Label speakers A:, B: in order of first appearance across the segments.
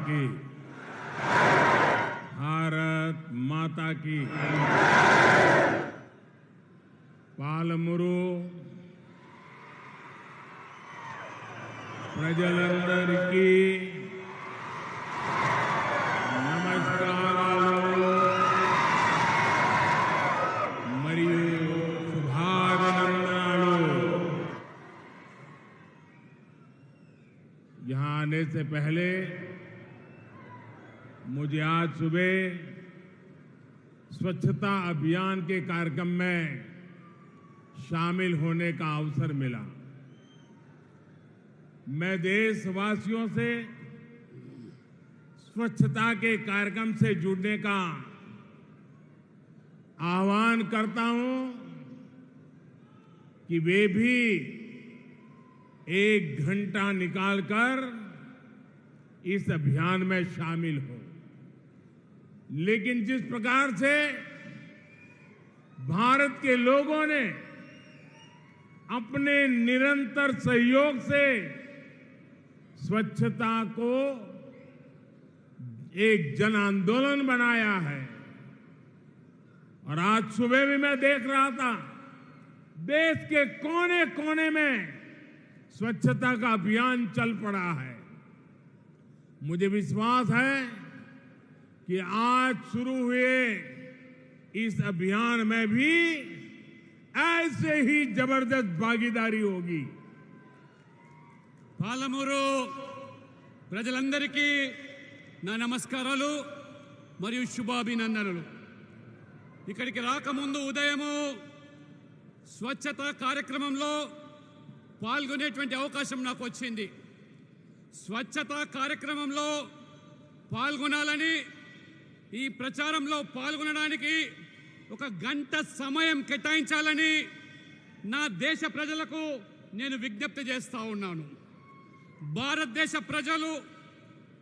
A: की। भारत माता की। పాలమూరు ప్రజలందరికీ నమస్కారాలు మరియు శుభాభినందనలు। यहाँ आने से पहले मुझे आज सुबह स्वच्छता अभियान के कार्यक्रम में शामिल होने का अवसर मिला। मैं देशवासियों से स्वच्छता के कार्यक्रम से जुड़ने का आह्वान करता हूं कि वे भी 1 घंटा निकालकर इस अभियान में शामिल हो। लेकिन जिस प्रकार से भारत के लोगों ने अपने निरंतर सहयोग से स्वच्छता को एक जन आंदोलन बनाया है, और आज सुबह भी मैं देख रहा था देश के कोने कोने में स्वच्छता का अभियान चल पड़ा है। मुझे विश्वास है कि आज शुरू हुए इस अभियान में भी ऐसे ही जबरदस्त भागीदारी होगी।
B: పాలమూరు ప్రజలందరికీ నా నమస్కారాలు మరియు శుభాభినందనలు। ఇక్కడికి రాకముందు ఉదయము స్వచ్ఛత కార్యక్రమంలో పాల్గొనేటువంటి అవకాశం నాకు వచ్చింది। స్వచ్ఛత కార్యక్రమంలో పాల్గొనాలని, ఈ ప్రచారంలో పాల్గొనడానికి 1 గంట సమయం కేటాయించాలని నా దేశ ప్రజలకు నేను విజ్ఞప్తి చేస్తా ఉన్నాను। భారతదేశ ప్రజలు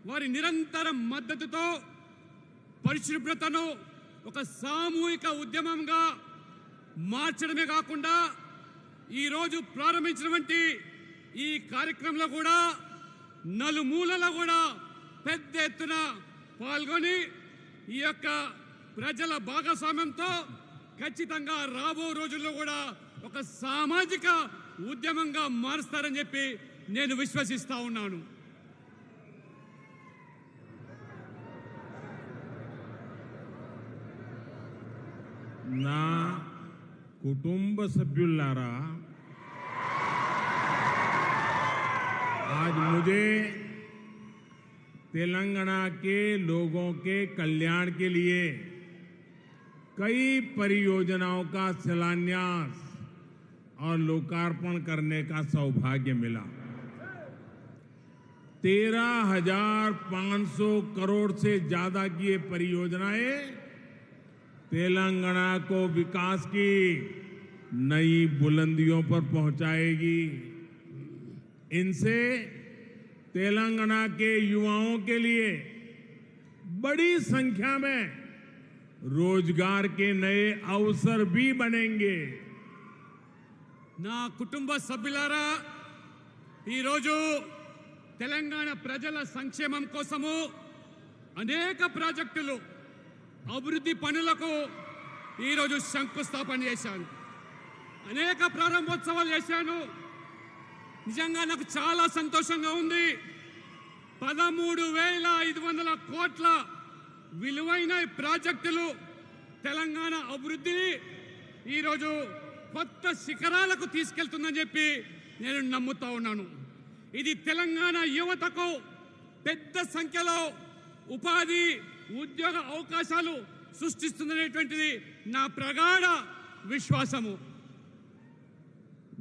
B: వారి నిరంతర మద్దతుతో పరిశుభ్రతను ఒక సామూహిక ఉద్యమంగా మార్చడమే కాకుండా ఈరోజు ప్రారంభించినటువంటి ఈ కార్యక్రమంలో కూడా నలుమూలలా కూడా పెద్ద ఎత్తున పాల్గొని ఈ యొక్క ప్రజల భాగస్వామ్యంతో ఖచ్చితంగా రాబో రోజుల్లో కూడా ఒక సామాజిక ఉద్యమంగా మారుస్తారని చెప్పి నేను విశ్వసిస్తా ఉన్నాను।
A: నా కుటుంబ సభ్యులారా, आज मुझे तेलंगाना के लोगों के कल्याण के लिए कई परियोजनाओं का शिलान्यास और लोकार्पण करने का सौभाग्य मिला। 13,500 करोड़ से ज्यादा की ये परियोजनाएं तेलंगाना को विकास की नई बुलंदियों पर पहुंचाएगी। इनसे तेलंगाना के युवाओं के लिए बड़ी संख्या में रोजगार के नए अवसर भी बनेंगे।
B: నా కుటుంబ సభ్యులారా, ఈరోజు తెలంగాణ ప్రజల సంక్షేమం కోసము అనేక ప్రాజెక్టులు, అభివృద్ధి పనులకు ఈరోజు శంకుస్థాపన చేశాను, అనేక ప్రారంభోత్సవాలు చేశాను। నిజంగా నాకు చాలా సంతోషంగా ఉంది। 13,500 కోట్ల విలువైన ప్రాజెక్టులు తెలంగాణ అభివృద్ధిని ఈరోజు కొత్త శిఖరాలకు తీసుకెళ్తుందని చెప్పి నేను నమ్ముతా ఉన్నాను। ఇది తెలంగాణ యువతకు పెద్ద సంఖ్యలో ఉపాధి, ఉద్యోగ అవకాశాలు సృష్టిస్తుందనేటువంటిది నా ప్రగాఢ విశ్వాసము।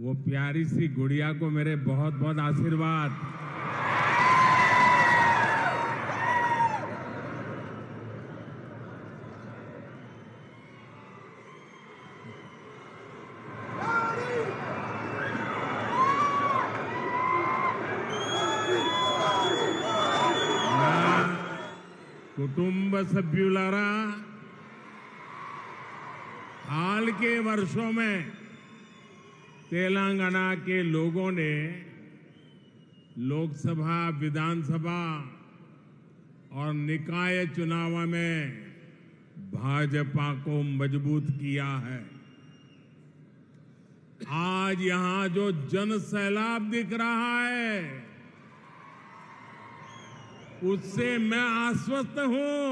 A: वो प्यारी सी गुड़िया को मेरे बहुत बहुत आशीर्वाद। कुटुंब सभ्युलारा, हाल के वर्षों में तेलंगाना के लोगों ने लोकसभा, विधानसभा और निकाय चुनाव में भाजपा को मजबूत किया है। आज यहां जो जन सैलाब दिख रहा है, उससे मैं आश्वस्त हूं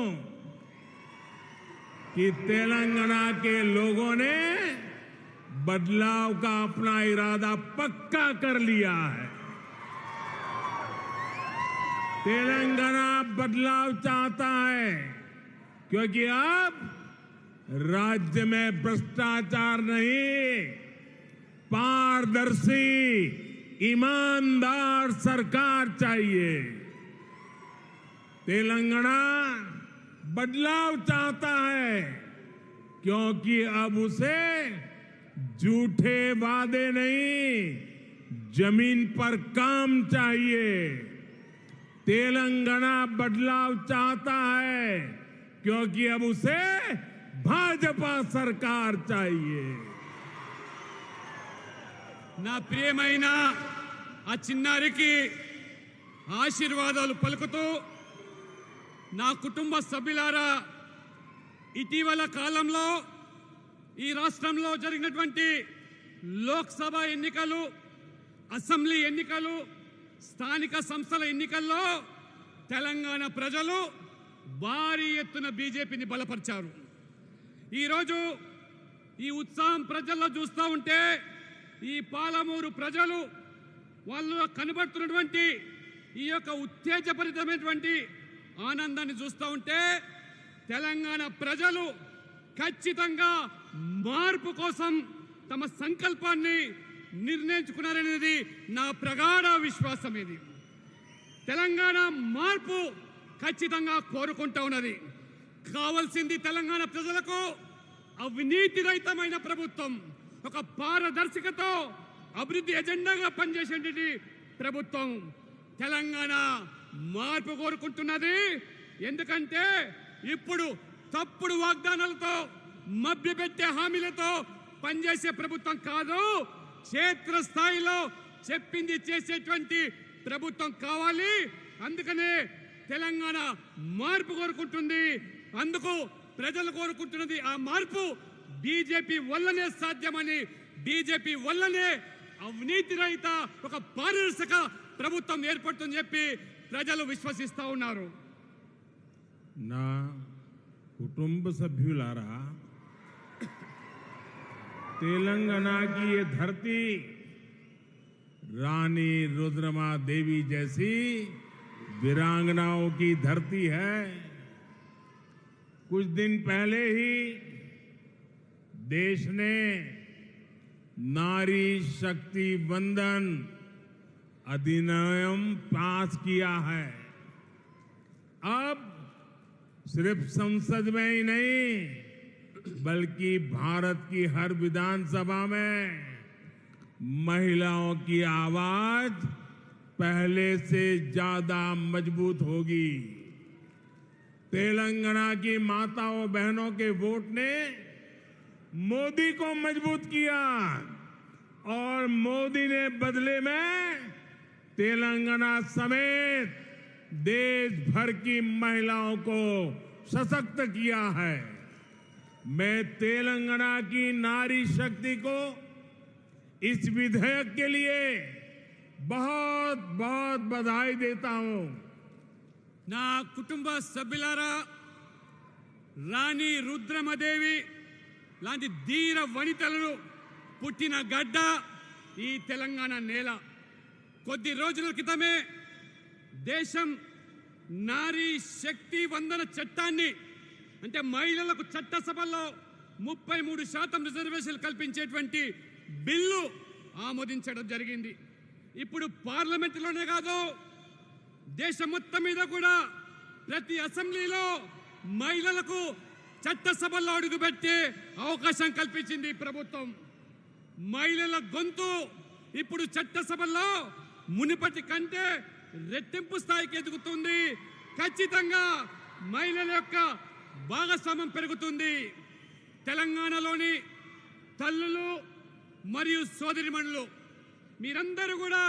A: कि तेलंगाना के लोगों ने बदलाव का अपना इरादा पक्का कर लिया है। तेलंगाना बदलाव चाहता है, क्योंकि अब राज्य में भ्रष्टाचार नहीं, पारदर्शी ईमानदार सरकार चाहिए। तेलंगाना बदलाव चाहता है, क्योंकि अब उसे झूठे वादे नहीं, जमीन पर काम चाहिए। तेलंगाना बदलाव चाहता है, क्योंकि अब उसे भाजपा सरकार चाहिए।
B: నా ప్రియమైన ఆ చిన్నారికి ఆశీర్వాదాలు పలుకుతూ, నా కుటుంబ సభ్యులారా, ఇటీవల కాలంలో ఈ రాష్ట్రంలో జరిగినటువంటి లోక్సభ ఎన్నికలు, అసెంబ్లీ ఎన్నికలు, స్థానిక సంస్థల ఎన్నికల్లో తెలంగాణ ప్రజలు భారీ ఎత్తున బీజేపీని బలపరిచారు. ఈరోజు ఈ ఉత్సాహం ప్రజల్లో చూస్తూ ఉంటే, ఈ పాలమూరు ప్రజలు వాళ్ళలో కనబడుతున్నటువంటి ఈ యొక్క ఉత్తేజభరితమైనటువంటి ఆనందాన్ని చూస్తూ ఉంటే, తెలంగాణ ప్రజలు ఖచ్చితంగా మార్పు కోసం తమ సంకల్పాన్ని నిర్ణయించుకున్నారనేది నా ప్రగాఢ విశ్వాసం. ఇది తెలంగాణ మార్పు ఖచ్చితంగా కోరుకుంటూ ఉన్నది. కావాల్సింది తెలంగాణ ప్రజలకు అవినీతి రహితమైన ప్రభుత్వం, ఒక పారదర్శకత అభివృద్ధి ఎజెండాగా పనిచేసేటువంటి ప్రభుత్వం. తెలంగాణ మార్పు కోరుకుంటున్నది. ఎందుకంటే ఇప్పుడు తప్పుడు వాగ్దానాలతో, మభ్యపెట్టే హామీలతో పనిచేసే ప్రభుత్వం కాదు, క్షేత్రస్థాయిలో చెప్పింది చేసేటువంటి ప్రభుత్వం కావాలి. అందుకనే తెలంగాణ మార్పు కోరుకుంటుంది. అందుకు ప్రజలు కోరుకుంటున్నది ఆ మార్పు బీజేపీ వల్లనే సాధ్యమని, బీజేపీ వల్లనే అవినీతి రహిత ఒక పారదర్శక ప్రభుత్వం ఏర్పడుతుందని చెప్పి ప్రజలు విశ్వసిస్తూ ఉన్నారు.
A: నా కుటుంబ సభ్యులారా, तेलंगाना की ये धरती रानी रुद्रमा देवी जैसी वीरांगनाओं की धरती है। कुछ दिन पहले ही देश ने नारी शक्ति वंदन अधिनियम पास किया है। अब सिर्फ संसद में ही नहीं, बल्कि भारत की हर विधानसभा में महिलाओं की आवाज पहले से ज्यादा मजबूत होगी। तेलंगाना की माताओं बहनों के वोट ने मोदी को मजबूत किया और मोदी ने बदले में तेलंगाना समेत देश भर की महिलाओं को सशक्त किया है। मैं तेलंगाना की नारी शक्ति को इस विधेयक के लिए बहुत बहुत बधाई देता हूं।
B: నా కుటుంబ సభ్యులారా, రాణి రుద్రమదేవి లాంటి ధీర వనితలను పుట్టిన గడ్డ ఈ తెలంగాణ నేల. కొద్ది రోజుల క్రితమే దేశం నారీ శక్తి వందన చట్టాన్ని, అంటే మహిళలకు చట్టసభల్లో 33% రిజర్వేషన్లు కల్పించేటువంటి బిల్లు ఆమోదించడం జరిగింది. ఇప్పుడు పార్లమెంటులోనే కాదు, దేశం మొత్తం మీద కూడా ప్రతి అసెంబ్లీలో మహిళలకు చట్టసభల్లో అడుగుపెట్టే అవకాశం కల్పించింది ప్రభుత్వం. మహిళల గొంతు ఇప్పుడు చట్టసభల్లో మునిపటి కంటే రెట్టింపు స్థాయికి ఎదుగుతుంది. ఖచ్చితంగా మహిళల యొక్క భాగస్వామ్యం పెరుగుతుంది. తెలంగాణలోని తల్లులు మరియు సోదరిమణులు మీరందరూ కూడా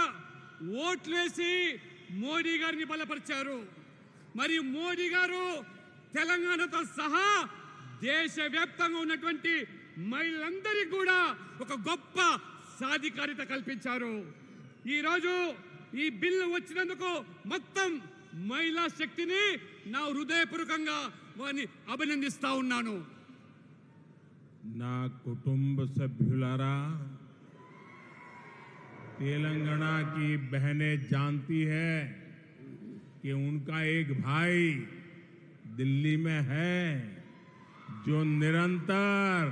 B: ఓట్లు వేసి మోడీ గారిని బలపరిచారు. మరియు మోడీ గారు తెలంగాణతో సహా దేశవ్యాప్తంగా ఉన్నటువంటి మహిళలందరికీ కూడా ఒక గొప్ప సాధికారిత కల్పించారు. ఈరోజు ఈ బిల్లు వచ్చినందుకు మొత్తం మహిళా శక్తిని నా హృదయపూర్వకంగా వారిని అభినందిస్తా ఉన్నాను.
A: నా కుటుంబ సభ్యులారా, तेलंगाना की बहनें जानती है कि उनका एक भाई दिल्ली में है जो निरंतर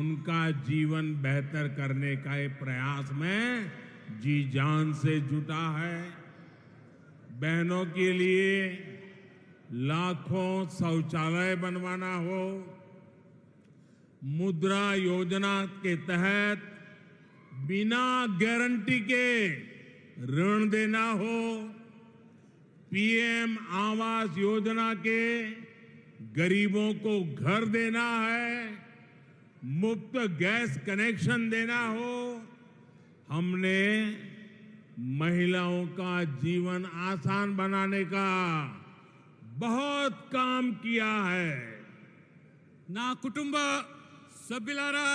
A: उनका जीवन बेहतर करने का एक प्रयास में जी जान से जुटा है। बहनों के लिए लाखों शौचालय बनवाना हो, मुद्रा योजना के तहत बिना गारंटी के ऋण देना हो, पीएम आवास योजना के गरीबों को घर देना है, मुफ्त गैस कनेक्शन देना हो, हमने महिलाओं का जीवन आसान बनाने का बहुत काम किया है।
B: నా కుటుంబ సభ్యులారా,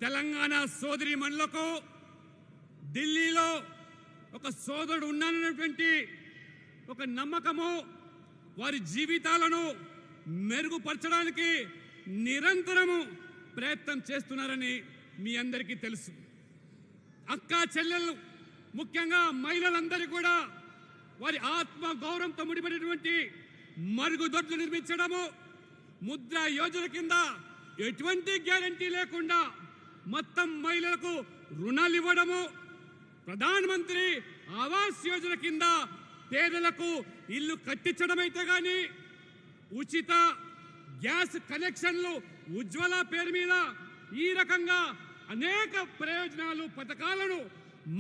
B: తెలంగాణ సోదరి మనులకు ఢిల్లీలో ఒక సోదరుడు ఉన్నానన్నటువంటి ఒక నమ్మకము, వారి జీవితాలను మెరుగుపరచడానికి నిరంతరము ప్రయత్నం చేస్తున్నారని మీ అందరికీ తెలుసు. అక్క చెల్లెళ్ళు, ముఖ్యంగా మహిళలందరూ కూడా వారి ఆత్మ గౌరవంతో ముడిపడినటువంటి మరుగుదొడ్లు నిర్మించడము, ముద్రా యోజన కింద ఎటువంటి గ్యారంటీ లేకుండా మొత్తం మహిళలకు రుణాలు ఇవ్వడము, ప్రధానమంత్రి ఆవాస్ యోజన కింద పేదలకు ఇల్లు కట్టించడమైతే గాని, ఉచిత గ్యాస్ కనెక్షన్లు ఉజ్వల పేరు మీద ఈ రకంగా అనేక ప్రయోజనాలు, పథకాలను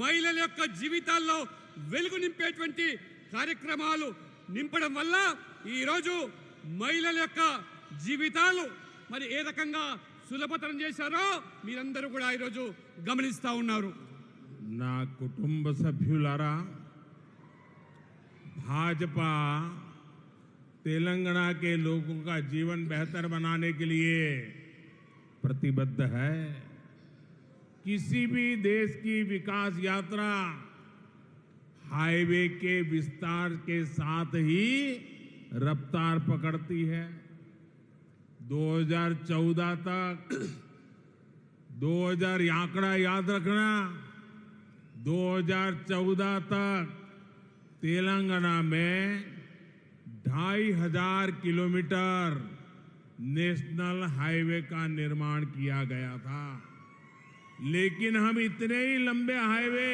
B: మహిళల యొక్క జీవితాల్లో వెలుగు నింపేటువంటి కార్యక్రమాలు నింపడం వల్ల ఈరోజు మహిళల యొక్క జీవితాలు మరి ఏ రకంగా సులభతరం చేశారో మీరందరూ కూడా ఈరోజు గమనిస్తా ఉన్నారు.
A: నా కుటుంబ సభ్యులారా, भाजपा तेलंगाना के लोगों का जीवन बेहतर बनाने के लिए प्रतिबद्ध है। किसी भी देश की विकास यात्रा हाईवे के विस्तार के साथ ही रफ्तार पकड़ती है। 2014 तक 2000 आंकड़ा याद रखना, 2014 तक तेलंगाना में 2500 किलोमीटर नेशनल हाईवे का निर्माण किया गया था। लेकिन हम इतने ही लंबे हाईवे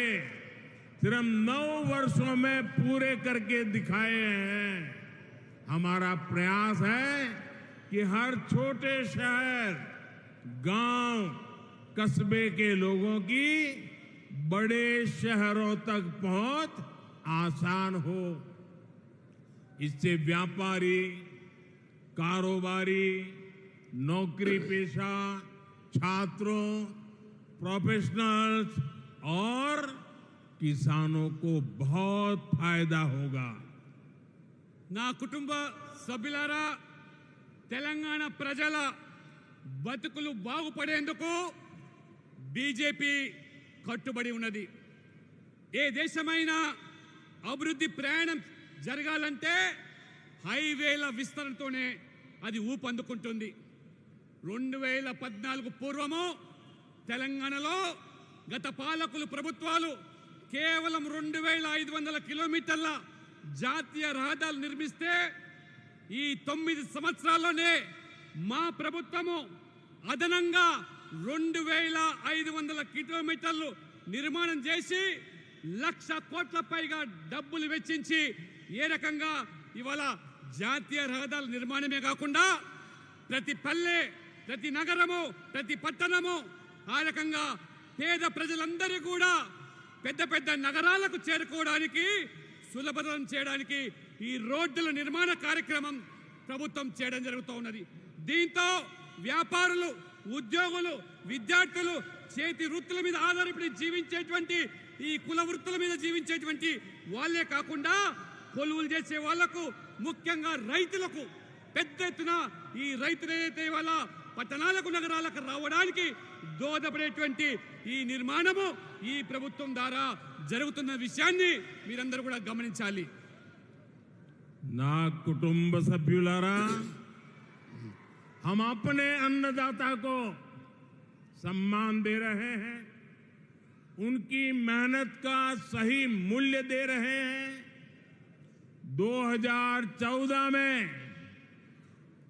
A: सिर्फ 9 वर्षों में पूरे करके दिखाए हैं। हमारा प्रयास है कि हर छोटे शहर, गांव, कस्बे के लोगों की बड़े शहरों तक पहुंच आसान हो। इससे व्यापारी, कारोबारी, नौकरी पेशा, छात्रों, प्रोफेशनल्स और किसानों को बहुत फायदा होगा।
B: నా కుటుంబ సభ్యులారా, తెలంగాణ ప్రజల బతుకులు బాగుపడేందుకు బీజేపీ కట్టుబడి ఉన్నది. ఏ దేశమైనా అభివృద్ధి ప్రయాణం జరగాలంటే హైవేల విస్తరణతోనే అది ఊపందుకుంటుంది. 2014 పూర్వము తెలంగాణలో గత పాలకులు ప్రభుత్వాలు కేవలం 2500 కిలోమీటర్ల జాతీయ రహదారులు నిర్మిస్తే ఈ 9 సంవత్సరాల్లోనే మా ప్రభుత్వము అదనంగా 2500 కిలోమీటర్లు నిర్మాణం చేసి 1,00,000 కోట్ల పైగా డబ్బులు వెచ్చించి ఏ రకంగా ఇవాళ జాతీయ రహదారుల నిర్మాణమే కాకుండా ప్రతి పల్లె, ప్రతి నగరము, ప్రతి పట్టణము ఆ రకంగా పేద ప్రజలందరూ కూడా పెద్ద పెద్ద నగరాలకు చేరుకోవడానికి సులభతరం చేయడానికి ఈ రోడ్డుల నిర్మాణ కార్యక్రమం ప్రభుత్వం చేయడం జరుగుతూ ఉన్నది. దీంతో వ్యాపారులు, ఉద్యోగులు, విద్యార్థులు, చేతి వృత్తుల మీద ఆధారపడి జీవించేటువంటి ఈ కుల వృత్తుల మీద జీవించేటువంటి వాళ్ళే కాకుండా కొలువులు చేసే వాళ్లకు ముఖ్యంగా రైతులకు పెద్ద ఎత్తున ఈ రైతులు ఏదైతే ఇవాళ పట్టణాలకు నగరాలకు రావడానికి దోహదపడేటువంటి ఈ నిర్మాణము ఈ ప్రభుత్వం ద్వారా జరుగుతున్న విషయాన్ని మీరందరూ కూడా గమనించాలి.
A: నా కుటుంబ సభ్యులారా, हम अपने अन्नदाता को सम्मान दे रहे हैं, उनकी मेहनत का सही मूल्य दे रहे हैं. 2014 में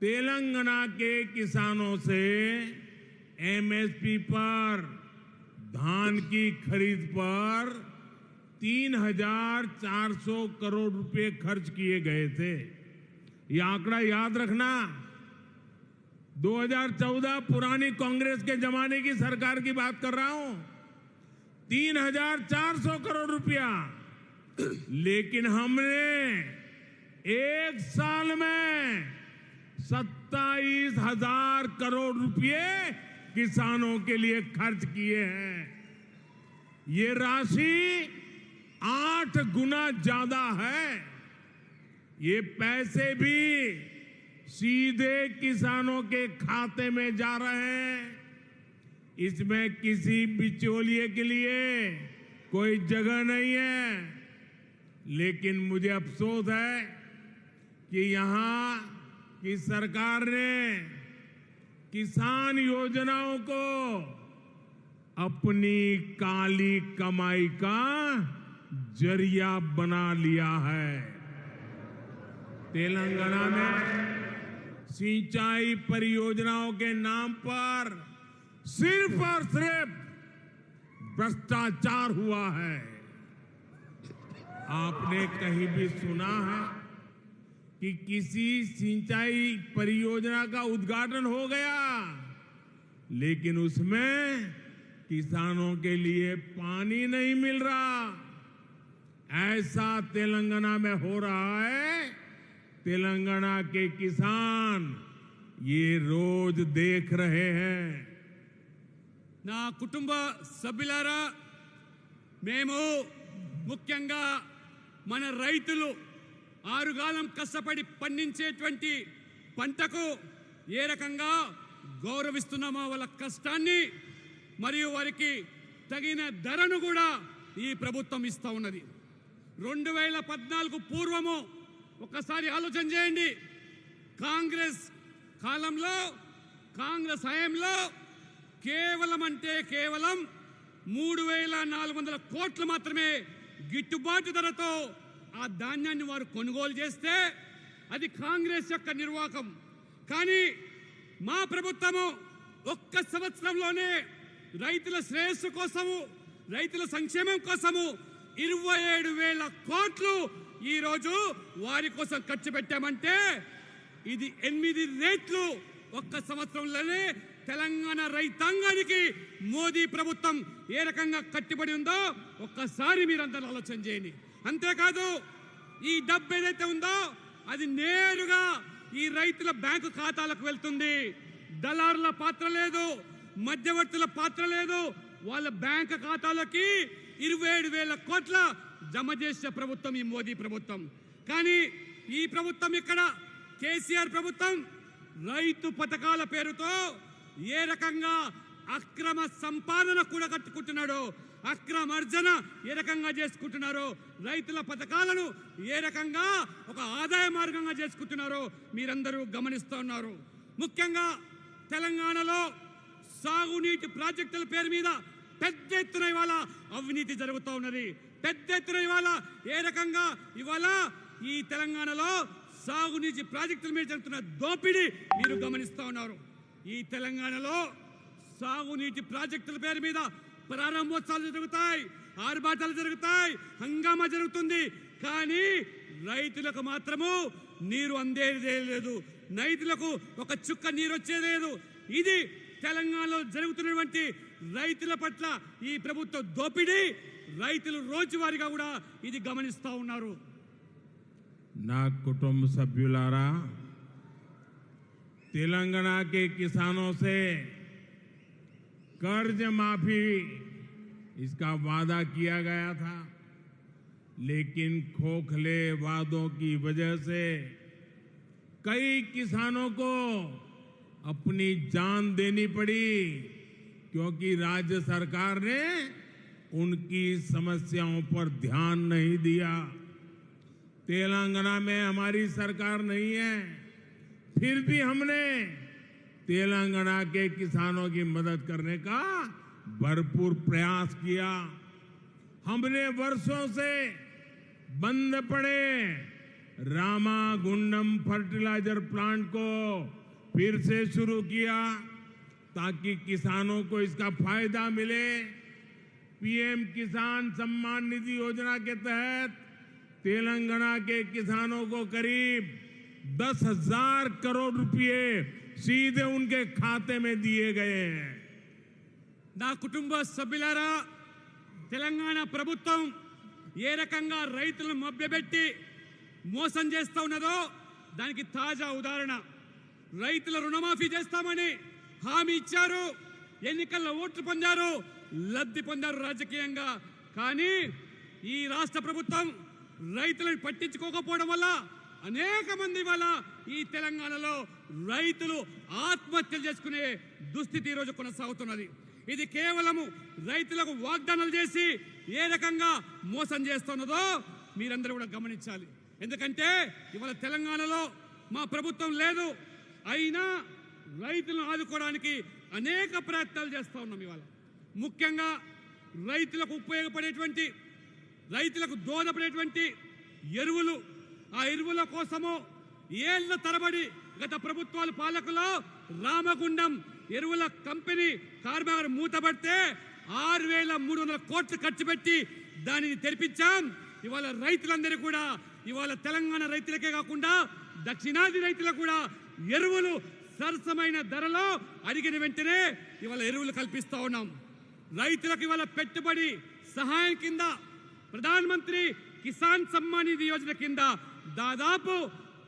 A: तेलंगाना के किसानों से एमएसपी पर धान की खरीद पर 3,400 करोड़ रुपए खर्च किए गए थे. ये आंकड़ा याद रखना. 2014 पुरानी कांग्रेस के जमाने की सरकार की बात कर रहा हूं. 3,400 करोड़ रुपया. लेकिन हमने एक साल में 27,000 करोड़ रुपए किसानों के लिए खर्च किए हैं. ये राशि 8 गुना ज्यादा है. ये पैसे भी सीधे किसानों के खाते में जा रहे हैं. इसमें किसी बिचौलिए के लिए कोई जगह नहीं है. लेकिन मुझे अफसोस है कि यहां की सरकार ने किसान योजनाओं को अपनी काली कमाई का जरिया बना लिया है. तेलंगाना में सिंचाई परियोजनाओं के नाम पर सिर्फ और सिर्फ भ्रष्टाचार हुआ है. आपने कहीं भी सुना है कि किसी सिंचाई परियोजना का उद्घाटन हो गया लेकिन उसमें किसानों के लिए पानी नहीं मिल रहा? ऐसा तेलंगाना में हो रहा है. तेलंगाना के किसान ये रोज देख रहे हैं.
B: నా కుటుంబ సభ్యులారా, మేము ముఖ్యంగా మన రైతులు ఆరుగాలం కష్టపడి పండించేటువంటి పంటకు ఏ రకంగా గౌరవిస్తున్నామో వాళ్ళ కష్టాన్ని మరియు వారికి తగిన ధరను కూడా ఈ ప్రభుత్వం ఇస్తా ఉన్నది. 2014 పూర్వము ఒక్కసారి ఆలోచన చేయండి. కాంగ్రెస్ కాలంలో, కాంగ్రెస్ హయాంలో కేవలం 3,400 కోట్లు మాత్రమే గిట్టుబాటు ధరతో ఆ ధాన్యాన్ని వారు కొనుగోలు చేస్తే అది కాంగ్రెస్ యొక్క నిర్వాహకం. కానీ మా ప్రభుత్వము ఒక్క సంవత్సరంలోనే రైతుల శ్రేయస్సు కోసము, రైతుల సంక్షేమం కోసము 27,000 కోట్లు ఈ రోజు వారి కోసం ఖర్చు పెట్టామంటే ఇది 8 రెట్లు ఒక్క సంవత్సరంలోనే తెలంగాణ రైతాంగానికి మోదీ ప్రభుత్వం ఏ రకంగా కట్టుబడి ఉందో ఒక్కసారి మీరందరూ ఆలోచన చేయండి. అంతేకాదు ఈ డబ్బు ఏదైతే ఉందో అది నేరుగా ఈ రైతుల బ్యాంకు ఖాతాలకు వెళ్తుంది. దళారుల పాత్ర లేదు, మధ్యవర్తుల పాత్ర లేదు. వాళ్ళ బ్యాంకు ఖాతాలోకి 27,000 కోట్ల జమ చేసే ప్రభుత్వం ఈ మోదీ ప్రభుత్వం. కానీ ఈ ప్రభుత్వం ఇక్కడ కేసీఆర్ ప్రభుత్వం రైతు పథకాల పేరుతో ఏ రకంగా అక్రమ సంపాదన కూడా కట్టుకుంటున్నాడో, అక్రమ అర్జన ఏ రకంగా చేసుకుంటున్నారో, రైతుల పథకాలను ఏ రకంగా ఒక ఆదాయ మార్గంగా చేసుకుంటున్నారో మీరందరూ గమనిస్తూ ఉన్నారు. ముఖ్యంగా తెలంగాణలో సాగునీటి ప్రాజెక్టుల పేరు మీద పెద్ద ఎత్తున ఇవాళ అవినీతి జరుగుతూ ఉన్నది. పెద్ద ఎత్తున ఇవాళ ఏ రకంగా ఇవాళ ఈ తెలంగాణలో సాగునీటి ప్రాజెక్టుల మీద జరుగుతున్న దోపిడీ మీరు గమనిస్తూ ఉన్నారు. ఈ తెలంగాణలో సాగునీటి ప్రాజెక్టుల పేరు మీద ప్రారంభోత్సవాలు జరుగుతాయి, ఆర్భాటాలు జరుగుతాయి, హంగామా జరుగుతుంది. కానీ రైతులకు మాత్రము నీరు అందేదే లేదు, రైతులకు ఒక చుక్క నీరు వచ్చేదే లేదు. ఇది తెలంగాణలో జరుగుతున్నటువంటి రైతుల పట్ల ఈ ప్రభుత్వ దోపిడీ రైతులు రోజువారీగా కూడా ఇది గమనిస్తూ ఉన్నారు.
A: నా కుటుంబ సభ్యులారా, तेलंगाना के किसानों से कर्ज माफी इसका वादा किया गया था. लेकिन खोखले वादों की वजह से कई किसानों को अपनी जान देनी पड़ी, क्योंकि राज्य सरकार ने उनकी समस्याओं पर ध्यान नहीं दिया। तेलंगाना में हमारी सरकार नहीं है, फिर भी हमने तेलंगाना के किसानों की मदद करने का भरपूर प्रयास किया। हमने वर्षों से बंद पड़े रामागुंडम फर्टिलाइजर प्लांट को फिर से शुरू किया ताकि किसानों को इसका फायदा मिले। पीएम किसान सम्मान निधि योजना के तहत तेलंगाना के किसानों को करीब 10,000 करोड़ रुपए सीधे उनके खाते में दिए गए हैं।
B: నా కుటుంబ సభ్యులారా, తెలంగాణ ప్రభుత్వం ఏ రకంగా రైతులను మభ్యపెట్టి మోసం చేస్తూ ఉన్నదో దానికి తాజా ఉదాహరణ. రైతుల రుణమాఫీ చేస్తామని హామీ ఇచ్చారు, ఎన్నికల్లో ఓట్లు పొందారు, లబ్ధి పొందారు రాజకీయంగా. కానీ ఈ రాష్ట్ర ప్రభుత్వం రైతులను పట్టించుకోకపోవడం వల్ల అనేక మంది వల్ల ఈ తెలంగాణలో రైతులు ఆత్మహత్యలు చేసుకునే దుస్థితి ఈరోజు కొనసాగుతున్నది. ఇది కేవలం రైతులకు వాగ్దానాలు చేసి ఏ రకంగా మోసం చేస్తున్నదో మీరందరూ కూడా గమనించాలి. ఎందుకంటే ఇవాళ తెలంగాణలో మా ప్రభుత్వం లేదు, అయినా రైతులను ఆదుకోవడానికి అనేక ప్రయత్నాలు చేస్తూ ఉన్నాం. ఇవాళ ముఖ్యంగా రైతులకు ఉపయోగపడేటువంటి, రైతులకు దోహదపడేటువంటి ఎరువులు, ఆ ఎరువుల కోసము ఏళ్ల తరబడి గత ప్రభుత్వాల పాలకులో రామగుండం ఎరువుల కంపెనీ కార్మికులు మూతపడితే 6,300 కోట్లు ఖర్చు పెట్టి దానిని తెరిపించాం. ఇవాళ రైతులందరూ కూడా, ఇవాళ తెలంగాణ రైతులకే కాకుండా దక్షిణాది రైతులకు కూడా ఎరువులు సరసమైన ధరలో అడిగిన వెంటనే ఇవాళ ఎరువులు కల్పిస్తూ ఉన్నాం. రైతులకు ఇవాళ పెట్టుబడి సహాయం కింద ప్రధానమంత్రి కిసాన్ సమ్మాన్ నిధి యోజన కింద దాదాపు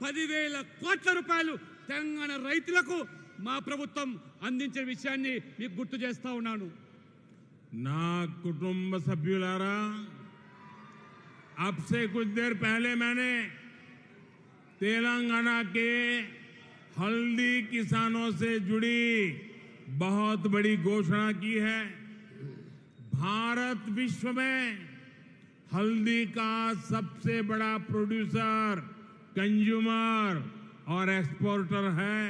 B: 10,000 కోట్ల రూపాయలు తెలంగాణ రైతులకు మా ప్రభుత్వం అందించిన విషయాన్ని మీకు గుర్తు చేస్తా ఉన్నాను.
A: నా కుటుంబ సభ్యులారా, अब से कुछ देर पहले मैंने तेलंगाना के हल्दी किसानों से जुड़ी बहुत बड़ी घोषणा की है। भारत विश्व में हल्दी का सबसे बड़ा प्रोड्यूसर, कंज्यूमर और एक्सपोर्टर है।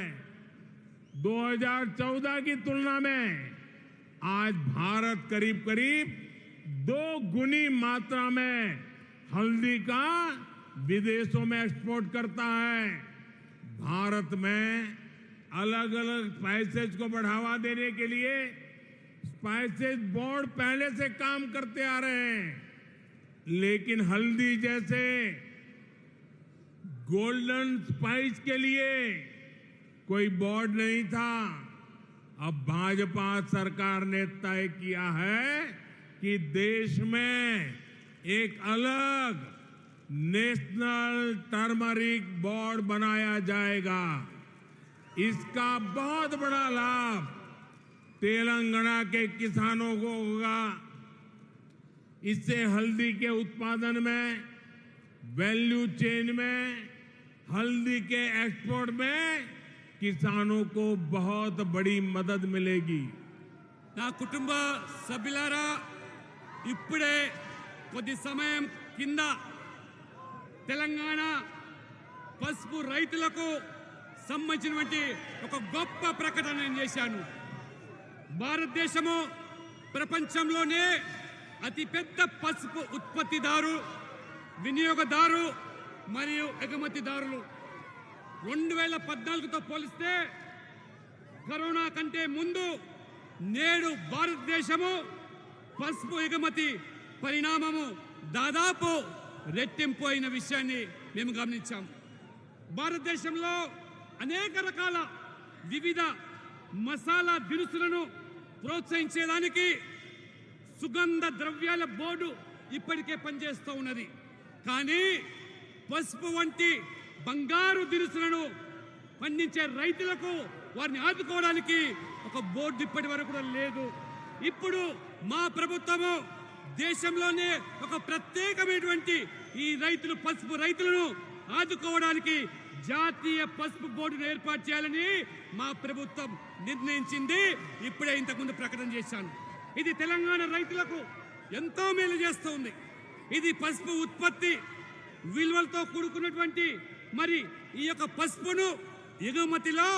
A: 2014 की तुलना में आज भारत करीब करीब 2 गुनी मात्रा में हल्दी का विदेशों में एक्सपोर्ट करता है। भारत में अलग अलग स्पाइसेज को बढ़ावा देने के लिए स्पाइसेज बोर्ड पहले से काम करते आ रहे हैं, लेकिन हल्दी जैसे गोल्डन स्पाइस के लिए कोई बोर्ड नहीं था। अब भाजपा सरकार ने तय किया है कि देश में एक अलग नेशनल टर्मरिक बोर्ड बनाया जाएगा। इसका बहुत बड़ा लाभ तेलंगाना के किसानों को होगा। इससे हल्दी के उत्पादन में, वैल्यू चेन में, हल्दी के एक्सपोर्ट में किसानों को बहुत बड़ी मदद मिलेगी।
B: నా కుటుంబ సభ్యులారా, ఇప్పుడే కొద్ది సమయం కింద తెలంగాణ పసుపు రైతులకు సంబంధించినటువంటి ఒక గొప్ప ప్రకటన నేను చేశాను. భారతదేశము ప్రపంచంలోనే అతిపెద్ద పసుపు ఉత్పత్తిదారు, వినియోగదారు మరియు ఎగుమతిదారులు. 2014తో పోలిస్తే కరోనా కంటే ముందు నేడు భారతదేశము పసుపు ఎగుమతి పరిణామము దాదాపు రెట్టింపు అయిన విషయాన్ని మేము గమనించాం. భారతదేశంలో అనేక రకాల వివిధ మసాలా దినుసులను ప్రోత్సహించేదానికి సుగంధ ద్రవ్యాల బోర్డు ఇప్పటికే పనిచేస్తూ ఉన్నది. కానీ పసుపు వంటి బంగారు దినుసులను పండించే రైతులకు వారిని ఆదుకోవడానికి ఒక బోర్డు ఇప్పటి వరకు కూడా లేదు. ఇప్పుడు మా ప్రభుత్వము దేశంలోనే ఒక ప్రత్యేకమైనటువంటి ఈ రైతులు పసుపు రైతులను ఆదుకోవడానికి జాతీయ పసుపు బోర్డును ఏర్పాటు చేయాలని మా ప్రభుత్వం నిర్ణయించింది. ఇప్పుడే ఇంతకుముందు ప్రకటన చేశాను. ఇది తెలంగాణ రైతులకు ఎంతో మేలు చేస్తుంది. ఇది పసుపు ఉత్పత్తి విలువలతో కూడుకున్నటువంటి మరి ఈ యొక్క పసుపును ఎగుమతిలో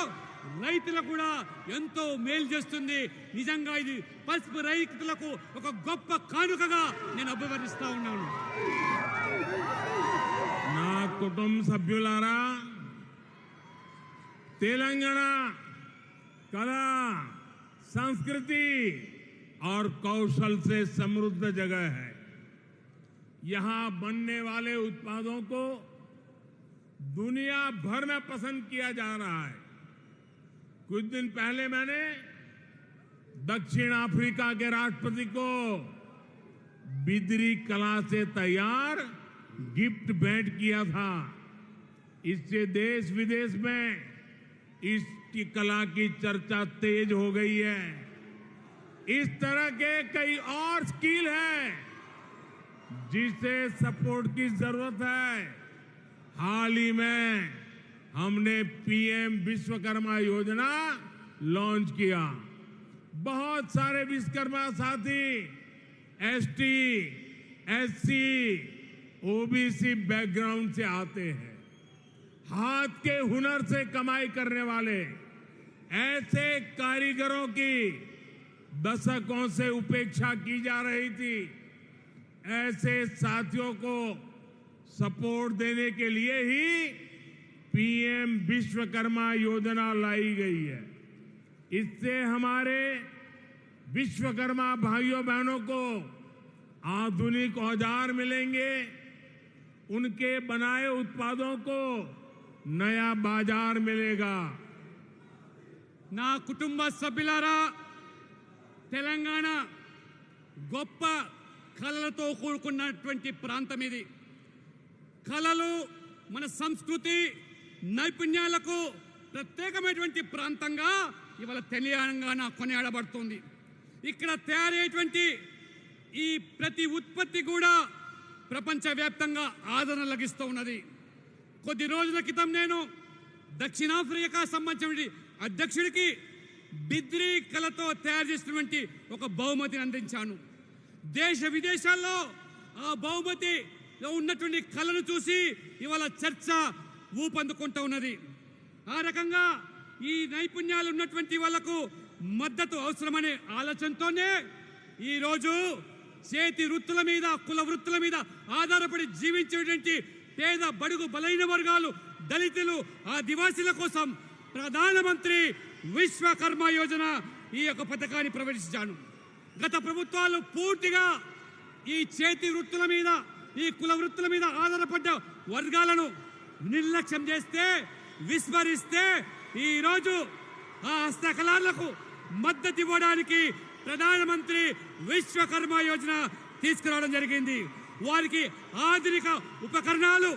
B: రైతులకు కూడా ఎంతో మేలు చేస్తుంది. నిజంగా ఇది పసుపు రైతులకు ఒక గొప్ప కానుకగా నేను అభివర్ణిస్తా ఉన్నాను.
A: నా కుటుంబ సభ్యులారా, तेलंगाना कला, संस्कृति और कौशल से समृद्ध जगह है। यहां बनने वाले उत्पादों को दुनिया भर में पसंद किया जा रहा है। कुछ दिन पहले मैंने दक्षिण अफ्रीका के राष्ट्रपति को बिदरी कला से तैयार गिफ्ट भेंट किया था। इससे देश विदेश में इसकी कला की चर्चा तेज हो गई है। इस तरह के कई और स्किल हैं जिसे सपोर्ट की जरूरत है। हाल ही में हमने पीएम विश्वकर्मा योजना लॉन्च किया। बहुत सारे विश्वकर्मा साथी एसटी, एससी, ओबीसी बैकग्राउंड से आते हैं। हाथ के हुनर से कमाई करने वाले ऐसे कारीगरों की दशकों से उपेक्षा की जा रही थी। ऐसे साथियों को सपोर्ट देने के लिए ही पीएम विश्वकर्मा योजना लाई गई है। इससे हमारे विश्वकर्मा भाइयों बहनों को आधुनिक औजार मिलेंगे। उनके बनाए उत्पादों को नया बाजार मिलेगा।
B: నా కుటుంబ సభ్యులారా, తెలంగాణ గొప్ప కళలతో కూడుకున్నటువంటి ప్రాంతం ఇది. కళలు మన సంస్కృతి నైపుణ్యాలకు ప్రత్యేకమైనటువంటి ప్రాంతంగా ఇవాళ తెలంగాణ కొనియాడబడుతుంది. ఇక్కడ తయారయ్యేటువంటి ఈ ప్రతి ఉత్పత్తి కూడా ప్రపంచవ్యాప్తంగా ఆదరణ లభిస్తూ ఉన్నది. కొద్ది రోజుల క్రితం నేను దక్షిణాఫ్రికా సంబంధించిన అధ్యక్షుడికి బిద్రీ కళతో తయారు చేసినటువంటి ఒక బహుమతిని అందించాను. దేశ విదేశాల్లో ఆ బహుమతిలో ఉన్నటువంటి కళను చూసి ఇవాళ చర్చ ఊపందుకుంటూ ఉన్నది. ఆ రకంగా ఈ నైపుణ్యాలు ఉన్నటువంటి వాళ్లకు మద్దతు అవసరమనే ఆలోచనతోనే ఈరోజు చేతి వృత్తుల మీద, కుల వృత్తుల మీద ఆధారపడి జీవించేటువంటి పేద బడుగు బలైన వర్గాలు, దళితులు, ఆదివాసీల కోసం ప్రధానమంత్రి విశ్వకర్మ యోజన ఈ యొక్క పథకాన్ని ప్రవేశించాను. గత ప్రభుత్వాలు పూర్తిగా ఈ చేతి వృత్తుల మీద, ఈ కుల వృత్తుల మీద ఆధారపడ్డ వర్గాలను నిర్లక్ష్యం చేస్తే, విస్మరిస్తే ఈరోజు ఆ హస్తకళలకు మద్దతు ఇవ్వడానికి ప్రధానమంత్రి విశ్వకర్మ యోజన తీసుకురావడం జరిగింది. వారికి ఆధునిక ఉపకరణాలు,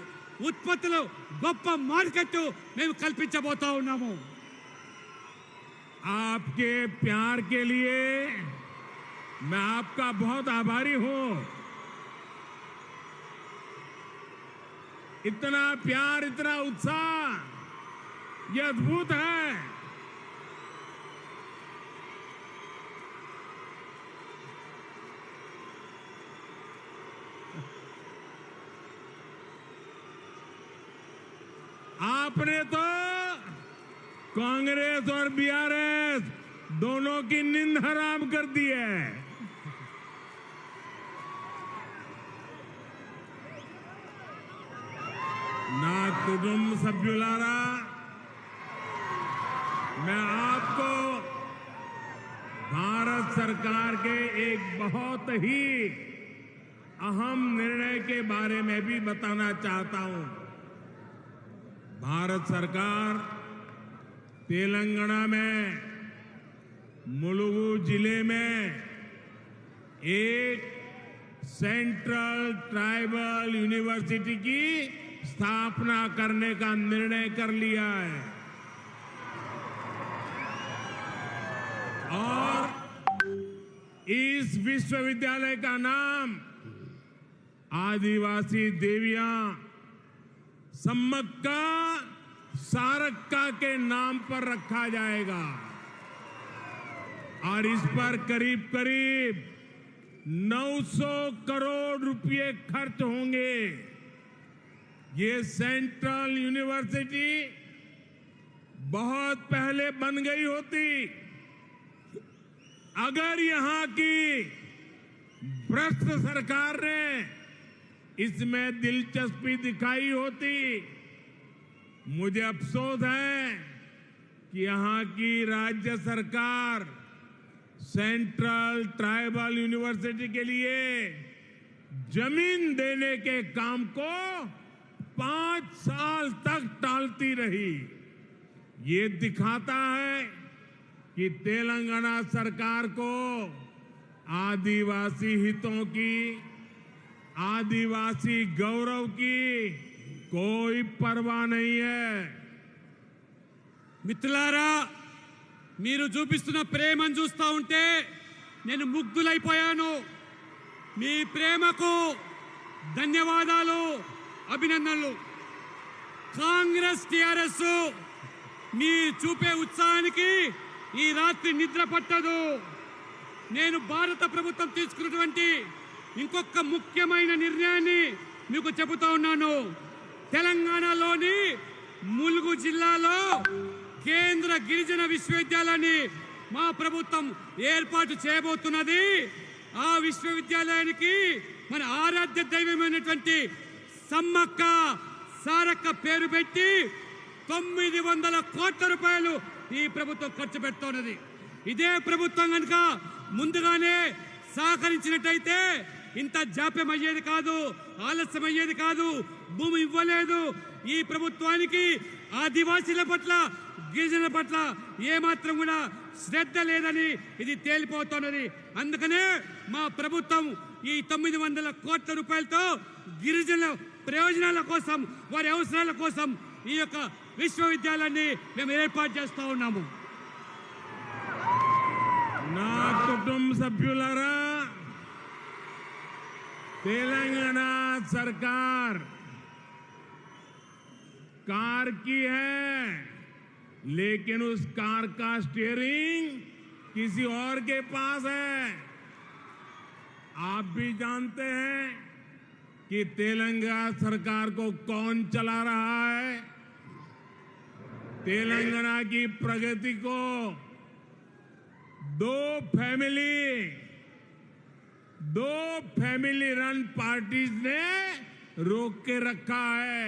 B: ఉత్పత్తులు, గొప్ప మార్కెట్ మేము కల్పించబోతా ఉన్నాము.
A: आपके प्यार के लिए मैं आपका बहुत आभारी हूं। इतना प्यार, इतना उत्साह, ये अद्भुत है। आपने तो कांग्रेस और बीआरएस दोनों की नींद हराम कर दी है। ना कुटुंब सभ्युलारा, मैं आपको भारत सरकार के एक बहुत ही अहम निर्णय के बारे में भी बताना चाहता हूं। भारत सरकार तेलंगाना में मुलुगु जिले में एक सेंट्रल ट्राइबल यूनिवर्सिटी की स्थापना करने का निर्णय कर लिया है। इस विश्वविद्यालय का नाम आदिवासी देवियां सम्मक्का सारक्का के नाम पर रखा जाएगा और इस पर करीब करीब 900 करोड़ रुपए खर्च होंगे। ये सेंट्रल यूनिवर्सिटी बहुत पहले बन गई होती अगर यहां की भ्रष्ट सरकार ने इसमें दिलचस्पी दिखाई होती। मुझे अफसोस है कि यहां की राज्य सरकार सेंट्रल ट्राइबल यूनिवर्सिटी के लिए जमीन देने के काम को 5 साल तक टालती रही। ये दिखाता है कि तेलंगाना सरकार को आदिवासी हितों की, आदिवासी गौरव की कोई परवाह नहीं है।
B: మిత్రులారా, మీరు చూపిస్తున్న ప్రేమను చూస్తూ ఉంటే నేను ముగ్ధులైపోయాను. మీ ప్రేమకు ధన్యవాదాలు, అభినందనలు. కాంగ్రెస్ టిఆర్ఎస్ మీ చూపే ఉత్సాహానికి ఈ రాత్రి నిద్ర పట్టదు. నేను భారత ప్రభుత్వం తీసుకున్నటువంటి ఇంకొక ముఖ్యమైన నిర్ణయాన్ని మీకు చెబుతా ఉన్నాను. తెలంగాణలోని ములుగు జిల్లాలో కేంద్ర గిరిజన విశ్వవిద్యాలయాన్ని మా ప్రభుత్వం ఏర్పాటు చేయబోతున్నది. ఆ విశ్వవిద్యాలయానికి మన ఆరాధ్య దైవమైనటువంటి సమ్మక్క సారక్క పేరు పెట్టి 900 కోట్ల రూపాయలు ఈ ప్రభుత్వం ఖర్చు పెడుతున్నది. ఇదే ప్రభుత్వం కనుక ముందుగానే సహకరించినట్టయితే ఇంత జాప్యం అయ్యేది కాదు, ఆలస్యం అయ్యేది కాదు, భూమి ఇవ్వలేదు. ఈ ప్రభుత్వానికి ఆదివాసీల పట్ల, గిరిజనుల పట్ల ఏమాత్రం కూడా శ్రద్ధ లేదని ఇది తేలిపోతున్నది. అందుకనే మా ప్రభుత్వం ఈ 900 కోట్ల రూపాయలతో గిరిజనుల ప్రయోజనాల కోసం, వారి అవసరాల కోసం ఈ యొక్క విశ్వవిద్యాలయాన్ని మేము ఏర్పాటు చేస్తూ ఉన్నాము.
A: నా కుటుంబ సభ్యులారా, तेलंगाना सरकार कार की है, लेकिन उस कार का स्टीयरिंग किसी और के पास है। आप भी जानते हैं कि तेलंगाना सरकार को कौन चला रहा है। तेलंगाना की प्रगति को दो फैमिली रन पार्टीज ने रोक के रखा है।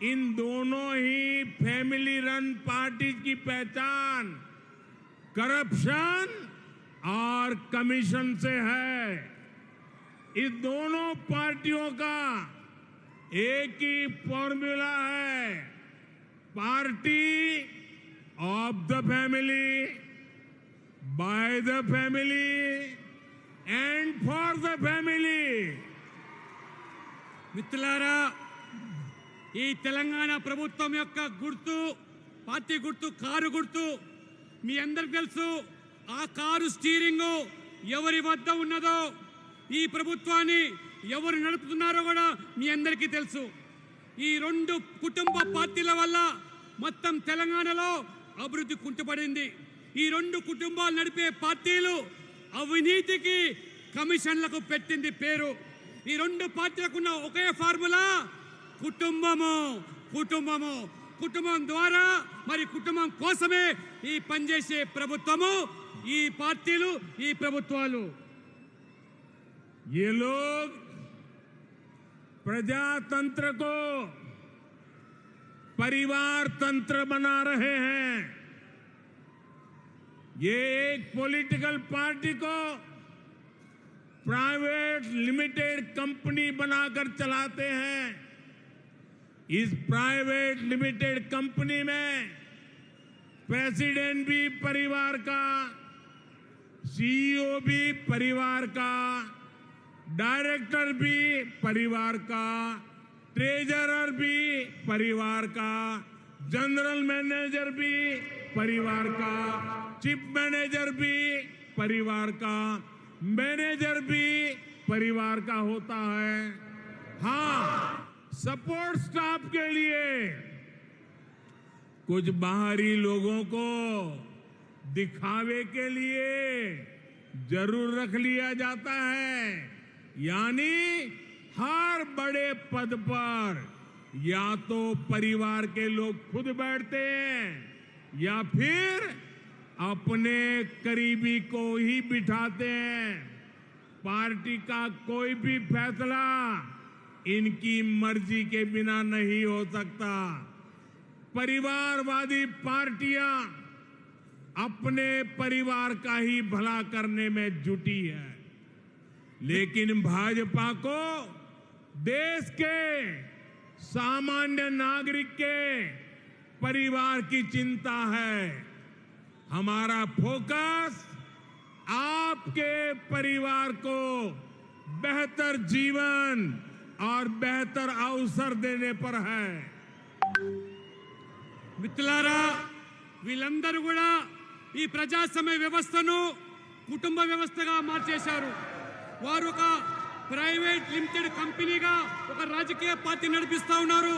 A: इन दोनों ही फैमिली रन पार्टीज की पहचान करप्शन और कमीशन से है। इस दोनों पार्टियों का एक ही फॉर्मूला है, party of the family, by the family and for the family.
B: మిత్రులారా, ఈ తెలంగాణ ప్రభుత్వం యొక్క గుర్తు, పార్టీ గుర్తు కారు గుర్తు. మీ అందరికి తెలుసు ఆ కారు స్టీరింగ్ ఎవరి వద్ద ఉన్నదో, ఈ ప్రభుత్వాన్ని ఎవరు నడుపుతున్నారో కూడా మీ అందరికీ తెలుసు. ఈ రెండు కుటుంబ పార్టీల వల్ల మొత్తం తెలంగాణలో అభివృద్ధి కుంటుపడింది. ఈ రెండు కుటుంబాలు నడిపే పార్టీలు అవినీతికి, కమిషన్లకు పెట్టింది పేరు. ఈ రెండు పార్టీలకు ఉన్న ఒకే ఫార్ములా కుటుంబము. కుటుంబం ద్వారా, మరి కుటుంబం కోసమే ఈ పనిచేసే ప్రభుత్వము, ఈ పార్టీలు, ఈ ప్రభుత్వాలు.
A: ये लोग प्रजातंत्र को परिवार तंत्र बना रहे हैं। ये एक पॉलिटिकल पार्टी को प्राइवेट लिमिटेड कंपनी बनाकर चलाते हैं। इस प्राइवेट लिमिटेड कंपनी में प्रेसिडेंट भी परिवार का, सीईओ भी परिवार का, डायरेक्टर भी परिवार का, ट्रेजरर भी परिवार का, जनरल मैनेजर भी परिवार का, चीफ मैनेजर भी परिवार का मैनेजर भी परिवार का होता है। हाँ, सपोर्ट स्टाफ के लिए कुछ बाहरी लोगों को दिखावे के लिए जरूर रख लिया जाता है, यानी हर बड़े पद पर या तो परिवार के लोग खुद बैठते हैं या फिर अपने करीबी को ही बिठाते हैं। पार्टी का कोई भी फैसला इनकी मर्जी के बिना नहीं हो सकता। परिवारवादी पार्टियां अपने परिवार का ही भला करने में जुटी है, लेकिन भाजपा को देश के सामान्य नागरिक के परिवार की चिंता है। हमारा फोकस आपके परिवार को बेहतर जीवन और बेहतर अवसर देने पर है।
B: మిత్రులారా, వీళ్ళందరూ కూడా ఈ ప్రజాస్వామ్య వ్యవస్థను కుటుంబ వ్యవస్థగా మార్చేశారు. వారు ఒక ప్రైవేట్ లిమిటెడ్ కంపెనీగా ఒక రాజకీయ పార్టీ నడిపిస్తా ఉన్నారు.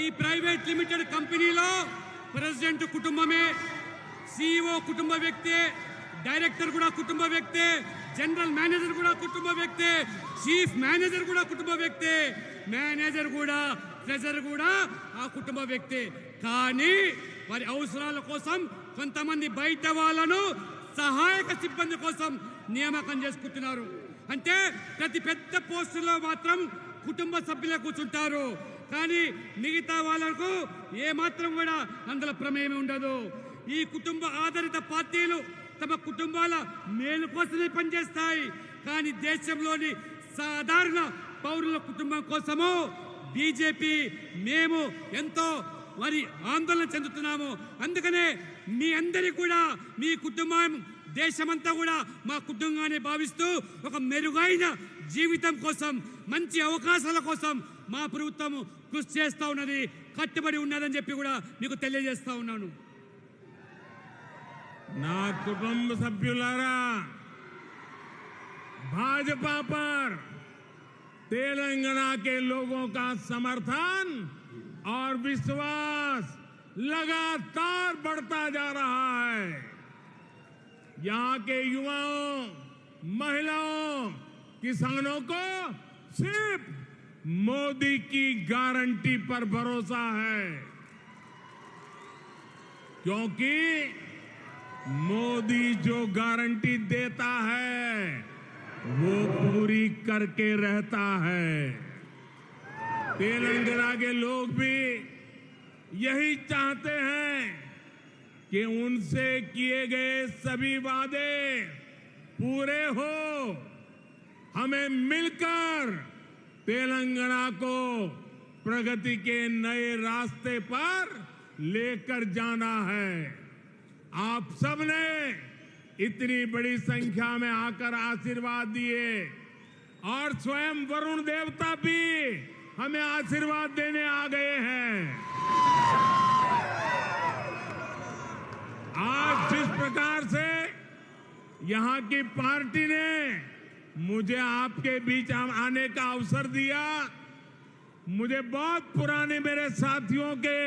B: ఈ ప్రైవేట్ లిమిటెడ్ కంపెనీలో ప్రెసిడెంట్ కుటుంబమే, CEO కుటుంబ వ్యక్తే, డైరెక్టర్ కూడా కుటుంబ వ్యక్తే, జనరల్ మేనేజర్ కూడా కుటుంబ వ్యక్తే, చీఫ్ మేనేజర్ కూడా కుటుంబ వ్యక్తే, మేనేజర్ కూడా ట్రెజరర్ కూడా ఆ కుటుంబ వ్యక్తే. కానీ వారి అవసరాల కోసం కొంతమంది బయట వాళ్ళను సహాయక సిబ్బంది కోసం నియామకం చేసుకుంటున్నారు. అంటే ప్రతి పెద్ద పోస్టులో మాత్రం కుటుంబ సభ్యులే కూర్చుంటారు, కానీ మిగతా వాళ్ళకు ఏ మాత్రం కూడా అందులో ప్రమేయం ఉండదు. ఈ కుటుంబ ఆధారిత పార్టీలు తమ కుటుంబాల మేలు కోసమే పనిచేస్తాయి, కానీ దేశంలోని సాధారణ పౌరుల కుటుంబం కోసము బీజేపీ మేము ఎంతో మరి ఆందోళన చెందుతున్నాము. అందుకనే మీ అందరి కూడా మీ కుటుంబం దేశమంతా కూడా మా కుటుంబాన్ని భావిస్తూ ఒక మెరుగైన జీవితం కోసం, మంచి అవకాశాల కోసం మా ప్రభుత్వం కృషి చేస్తూ ఉన్నది, కట్టుబడి ఉన్నదని చెప్పి కూడా మీకు తెలియజేస్తా ఉన్నాను.
A: నా కుటుంబ సభ్యులారా, भाजपा पर तेलंगाना के लोगों का समर्थन और विश्वास लगातार बढ़ता जा रहा है। यहाँ के युवाओं, महिलाओं, किसानों को सिर्फ मोदी की गारंटी पर भरोसा है, क्योंकि मोदी जो गारंटी देता है वो पूरी करके रहता है। तेलंगाना के लोग भी यही चाहते हैं कि उनसे किए गए सभी वादे पूरे हो। हमें मिलकर तेलंगाना को प्रगति के नए रास्ते पर लेकर जाना है। आप सबने इतनी बड़ी संख्या में आकर आशीर्वाद दिए और स्वयं वरुण देवता भी हमें आशीर्वाद देने आ गए हैं। आज जिस प्रकार से यहाँ की पार्टी ने मुझे आपके बीच आने का अवसर दिया, मुझे बहुत पुराने मेरे साथियों के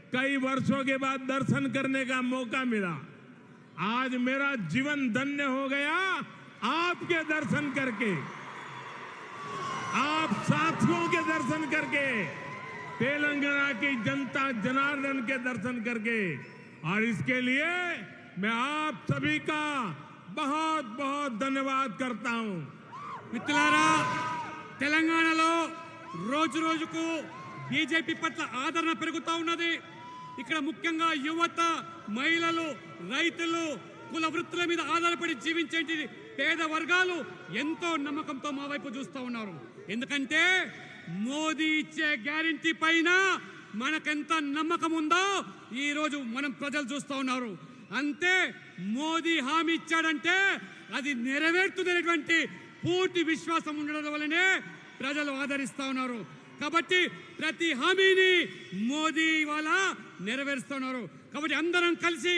A: कई वर्षों के बाद दर्शन करने का मौका मिला। आज मेरा जीवन धन्य हो गया आपके दर्शन करके, आप साथियों के दर्शन करके, तेलंगाना की जनता जनार्दन के दर्शन करके। और इसके लिए मैं आप सभी का बहुत बहुत धन्यवाद करता हूं।
B: మిత్రులారా, తెలంగాణలో రోజు రోజుకు బీజేపీ పట్ల ఆదరణ పెరుగుతూ ఉన్నది. ఇక్కడ ముఖ్యంగా యువత, మహిళలు, రైతులు, కుల వృత్తుల మీద ఆధారపడి జీవించే పేద వర్గాలు ఎంతో నమ్మకంతో మా వైపు చూస్తూ ఉన్నారు. ఎందుకంటే మోదీ ఇచ్చే గ్యారెంటీ పైన మనకెంత నమ్మకం ఉందో ఈ రోజు మనం ప్రజలు చూస్తూ ఉన్నారు. అంతే, మోదీ హామీ ఇచ్చాడంటే అది నెరవేరుతుందనేటువంటి పూర్తి విశ్వాసం ఉండడం వల్లనే ప్రజలు ఆదరిస్తూ ఉన్నారు. కాబట్టి ప్రతి హామీని మోదీ వాళ్ళ నెరవేరుస్తున్నారు. కాబట్టి అందరం కలిసి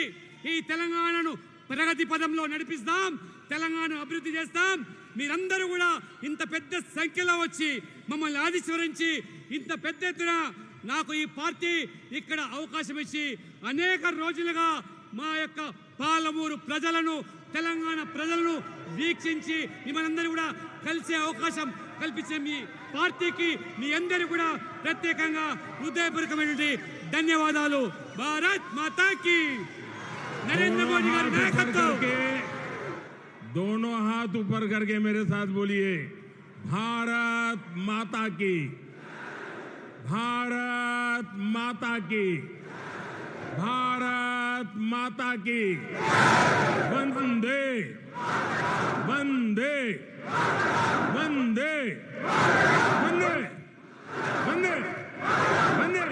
B: ఈ తెలంగాణను ప్రగతి పదంలో నడిపిస్తాం, తెలంగాణ అభివృద్ధి చేస్తాం. మీరందరూ కూడా ఇంత పెద్ద సంఖ్యలో వచ్చి మమ్మల్ని ఆశీర్వదించి ఇంత పెద్ద ఎత్తున నాకు ఈ పార్టీ ఇక్కడ అవకాశం ఇచ్చి అనేక రోజులుగా మా యొక్క పాలమూరు ప్రజలను, తెలంగాణ ప్రజలను వీక్షించి మిమ్మల్ని కూడా కలిసే అవకాశం కల్పించే మీ పార్టీకి మీ అందరూ కూడా ప్రత్యేకంగా హృదయపూర్వకమైనటువంటి ధన్యవాదాలు. భారత్ మాతా की नरेंद्र मोदी గారి నాయకత్వం.
A: दोनों हाथ ऊपर करके मेरे साथ बोलिए, भारत माता की, भारत माता की, भारत माता की, वंदे वंदे वंदे वंदे वंदे वंदे